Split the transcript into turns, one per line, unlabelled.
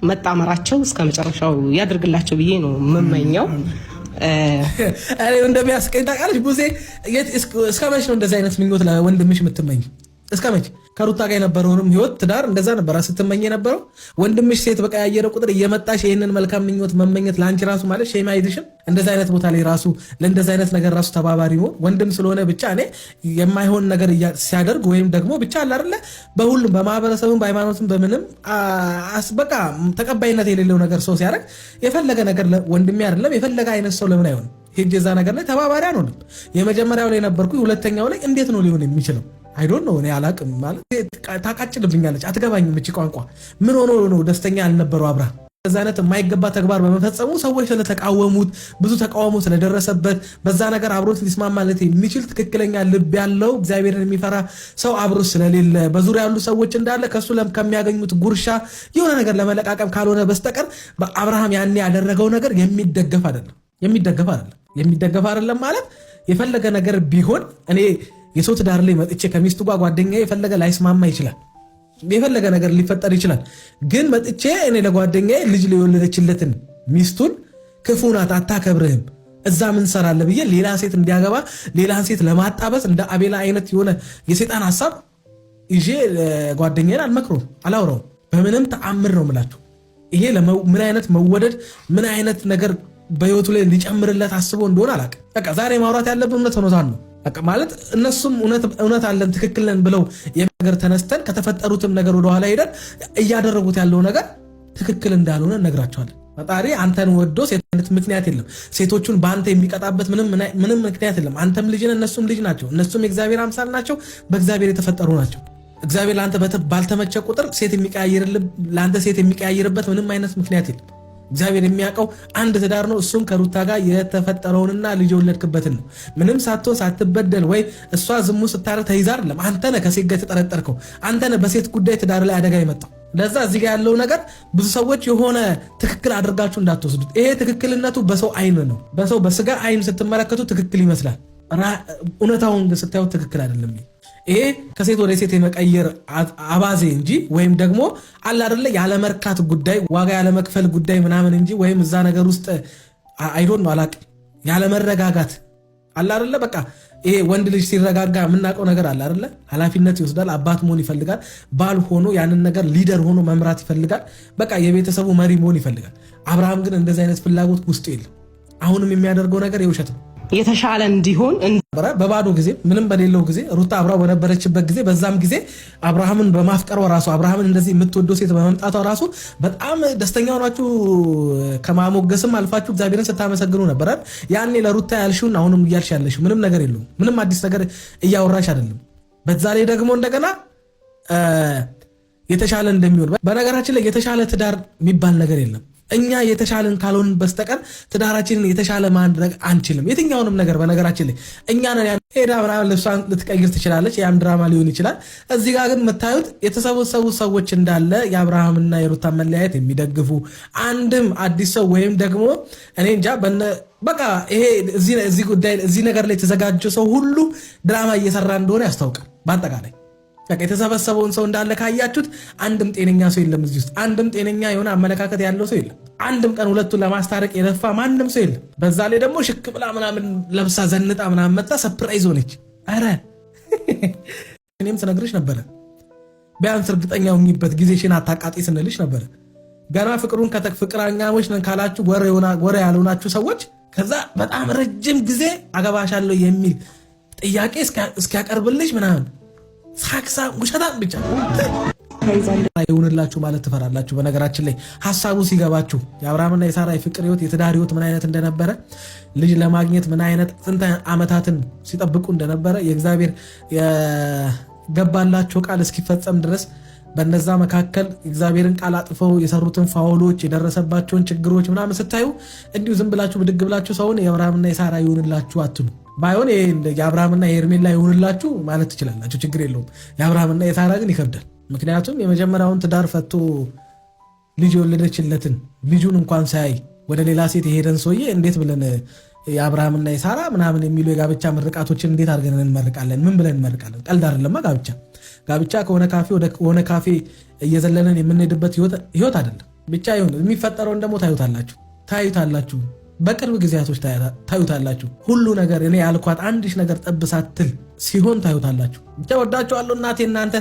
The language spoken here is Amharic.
መጣመራቸው እስከ መጨረሻው ያድርግላቸው ብዬ ነው የምመኘው።
እኔ እንደሚያስቀኝ ታውቃለች ቡዜ እስከ መቼ ነው እንደዚህ አይነት ምኞት ለወንድምሽ የምትመኝ? እስከ መቼ? ከሩታ ጋር የነበረውንም ህይወት ትዳር እንደዛ ነበር ስትመኝ የነበረው። ወንድምሽ ሴት በቀያየረ ቁጥር እየመጣሽ ይሄንን መልካም ምኞት መመኘት ላንቺ ራሱ ማለት ሼም አይድሽም? እንደዛ አይነት ቦታ ላይ ራሱ ለእንደዛ አይነት ነገር ራሱ ተባባሪ ነው ወንድም ስለሆነ ብቻ እኔ የማይሆን ነገር ሲያደርግ ወይም ደግሞ ብቻ አለ አይደለ በሁሉም በማህበረሰቡም በሃይማኖትም በምንም በቃ ተቀባይነት የሌለው ነገር ሰው ሲያደርግ የፈለገ ነገር ወንድሜ አይደለም የፈለገ አይነት ሰው ለምን አይሆንም? ሄጄ እዛ ነገር ላይ ተባባሪ አንሆንም። የመጀመሪያው ላይ ነበርኩኝ፣ ሁለተኛው ላይ እንዴት ነው ሊሆን የሚችለው? አይ ዶንት ኖ እኔ አላቅም። ማለት ታቃጭልብኛለች፣ አትገባኝም። እቺ ቋንቋ ምን ሆኖ ነው ደስተኛ ያልነበረው አብርሃም? በዛ አይነት የማይገባ ተግባር በመፈጸሙ ሰዎች ስለተቃወሙት ብዙ ተቃውሞ ስለደረሰበት በዛ ነገር አብሮት ሊስማማ ማለት የሚችል ትክክለኛ ልብ ያለው እግዚአብሔርን የሚፈራ ሰው አብሮት ስለሌለ በዙሪያ ያሉ ሰዎች እንዳለ ከሱ ከሚያገኙት ጉርሻ የሆነ ነገር ለመለቃቀም ካልሆነ በስተቀር አብርሃም ያኔ ያደረገው ነገር የሚደገፍ አይደለም ማለት የፈለገ ነገር ቢሆን እኔ የሰው ትዳር ላይ መጥቼ ከሚስቱ ጋር ጓደኛዬ የፈለገ ላይስማማ ይችላል፣ የፈለገ ነገር ሊፈጠር ይችላል። ግን መጥቼ እኔ ለጓደኛዬ ልጅ የወለደችለትን ሚስቱን ክፉ ናት አታከብርህም እዛ ምን ሰራለ ብዬ ሌላ ሴት እንዲያገባ ሌላን ሴት ለማጣበስ እንደ አቤላ አይነት የሆነ የሰይጣን ሐሳብ ይዤ ጓደኛዬን አልመክሮም፣ አላውራውም። በምንም ተአምር ነው የምላችሁ። ይሄ ምን አይነት መወደድ ምን አይነት ነገር በህይወቱ ላይ ሊጨምርለት አስቦ እንደሆነ አላውቅም። በቃ ዛሬ ማውራት ያለብን እውነት ሆኖታል ነው ማለት እነሱም እውነት አለን ትክክል ነን ብለው የነገር ተነስተን ከተፈጠሩትም ነገር ወደ ኋላ ሄደን እያደረጉት ያለው ነገር ትክክል እንዳልሆነ እነግራቸዋለን። ፈጣሪ አንተን ወዶ ሴት ምክንያት የለም፣ ሴቶቹን በአንተ የሚቀጣበት ምንም ምክንያት የለም። አንተም ልጅ ነህ፣ እነሱም ልጅ ናቸው። እነሱም የእግዚአብሔር አምሳል ናቸው፣ በእግዚአብሔር የተፈጠሩ ናቸው። እግዚአብሔር ለአንተ ባልተመቸ ቁጥር ለአንተ ሴት የሚቀያየርበት ምንም አይነት ምክንያት የለም። እግዚአብሔር የሚያውቀው አንድ ትዳር ነው። እሱም ከሩታ ጋር የተፈጠረውንና ልጅ የወለድክበትን ነው። ምንም ሳትሆን ሳትበደል ወይ እሷ ዝሙት ስታረግ ተይዛ አይደለም። አንተ ነህ ከሴት ጋር የተጠረጠርከው፣ አንተ ነህ በሴት ጉዳይ ትዳር ላይ አደጋ የመጣው። ለዛ እዚህ ጋር ያለው ነገር ብዙ ሰዎች የሆነ ትክክል አድርጋችሁ እንዳትወስዱት። ይሄ ትክክልነቱ በሰው አይን ነው። በሰው በስጋ አይን ስትመለከቱ ትክክል ይመስላል። እውነታውን ስታዩት ትክክል አይደለም። ይሄ ከሴት ወደ ሴት የመቀየር አባዜ እንጂ ወይም ደግሞ አለ አይደለ ያለመርካት ጉዳይ ዋጋ ያለመክፈል ጉዳይ ምናምን እንጂ ወይም እዛ ነገር ውስጥ አይዶን ነው አላቅ ያለመረጋጋት አለ አይደለ። በቃ ይሄ ወንድ ልጅ ሲረጋጋ የምናውቀው ነገር አለ አይደለ። ኃላፊነት ይወስዳል፣ አባት መሆን ይፈልጋል፣ ባል ሆኖ ያንን ነገር ሊደር ሆኖ መምራት ይፈልጋል። በቃ የቤተሰቡ መሪ መሆን ይፈልጋል። አብርሃም ግን እንደዚህ አይነት ፍላጎት ውስጡ የለም። አሁንም የሚያደርገው ነገር የውሸት ነው።
የተሻለ እንዲሆን
በባዶ ጊዜ ምንም በሌለው ጊዜ ሩታ አብራው በነበረችበት ጊዜ በዛም ጊዜ አብርሃምን በማፍቀሯ ራሱ አብርሃምን እንደዚህ የምትወደው ሴት በመምጣቷ ራሱ በጣም ደስተኛ ሆናችሁ ከማሞገስም አልፋችሁ እግዚአብሔርን ስታመሰግኑ ነበር። ያኔ ለሩታ ያልሽውን አሁንም እያልሽ ያለሽው ምንም ነገር የለውም። ምንም አዲስ ነገር እያወራሽ አይደለም። በዛ ላይ ደግሞ እንደገና የተሻለ እንደሚሆን በነገራችን ላይ የተሻለ ትዳር የሚባል ነገር የለም። እኛ የተሻለን ካልሆን በስተቀር ትዳራችንን የተሻለ ማድረግ አንችልም። የትኛውንም ነገር በነገራችን ላይ እኛ ነን ሄዳ ምናምን ልብሷን ልትቀይር ትችላለች። ያም ድራማ ሊሆን ይችላል። እዚህ ጋር ግን የምታዩት የተሰበሰቡ ሰዎች እንዳለ የአብርሃምና የሩታ መለያየት የሚደግፉ አንድም አዲስ ሰው ወይም ደግሞ እኔ እንጃ በቃ ይሄ እዚህ ጉዳይ እዚህ ነገር ላይ የተዘጋጀ ሰው ሁሉ ድራማ እየሰራ እንደሆነ ያስታውቃል። በአጠቃላይ በቃ የተሰበሰበውን ሰው እንዳለ ካያችሁት አንድም ጤነኛ ሰው የለም እዚህ ውስጥ። አንድም ጤነኛ የሆነ አመለካከት ያለው ሰው የለም። አንድም ቀን ሁለቱን ለማስታረቅ የለፋ ማንም ሰው የለም። በዛ ላይ ደግሞ ሽክ ብላ ምናምን ለብሳ ዘንጣ ምናምን መጣ ሰፕራይዝ ሆነች። አረ እኔም ስነግርሽ ነበረ ቢያንስ እርግጠኛ ሆኝበት ጊዜሽን አታቃጢ ስንልሽ ነበረ። ገና ፍቅሩን ፍቅረኛሞች ነን ካላችሁ ወሬ ያልሆናችሁ ሰዎች ከዛ በጣም ረጅም ጊዜ አገባሻለሁ የሚል ጥያቄ እስኪያቀርብልሽ ምናምን ሳክሳ ውሸታም ብቻ ይሁንላችሁ ማለት ትፈራላችሁ። በነገራችን ላይ ሐሳቡ ሲገባችሁ የአብርሃምና የሳራ የፍቅር ህይወት የትዳር ህይወት ምን አይነት እንደነበረ ልጅ ለማግኘት ምን አይነት ስንት ዓመታትን ሲጠብቁ እንደነበረ የእግዚአብሔር የገባላቸው ቃል እስኪፈጸም ድረስ በነዛ መካከል እግዚአብሔርን ቃል አጥፈው የሰሩትን ፋውሎች የደረሰባቸውን ችግሮች ምናምን ስታዩ እንዲሁ ዝም ብላችሁ ብድግ ብላችሁ ሰውን የአብርሃምና የሳራ ይሁንላችሁ አትሉ። ባይሆን የአብርሃምና የሄርሜላ ይሁንላችሁ ማለት ትችላላችሁ፣ ችግር የለውም። የአብርሃምና የሳራ ግን ይከብዳል። ምክንያቱም የመጀመሪያውን ትዳር ፈቶ ልጅ የወለደችለትን ልጁን እንኳን ሳያይ ወደ ሌላ ሴት የሄደን ሰውዬ እንዴት ብለን የአብርሃምና የሳራ ምናምን የሚሉ የጋብቻ ምርቃቶችን እንዴት አድርገን እንመርቃለን? ምን ብለን እንመርቃለን? ቀልድ አይደለማ ጋብቻ ከሆነ ካፌ ወደ ሆነ ካፌ እየዘለለን የምንሄድበት ህይወት አይደለም። ብቻ ይሁን። የሚፈጠረውን ደግሞ ታዩታላችሁ። በቅርብ ጊዜያቶች ታዩታላችሁ። ሁሉ ነገር እኔ ያልኳት አንድሽ ነገር ጠብ ሳትል ሲሆን ታዩታላችሁ። ብቻ ወዳችኋለሁ እናቴ። እናንተ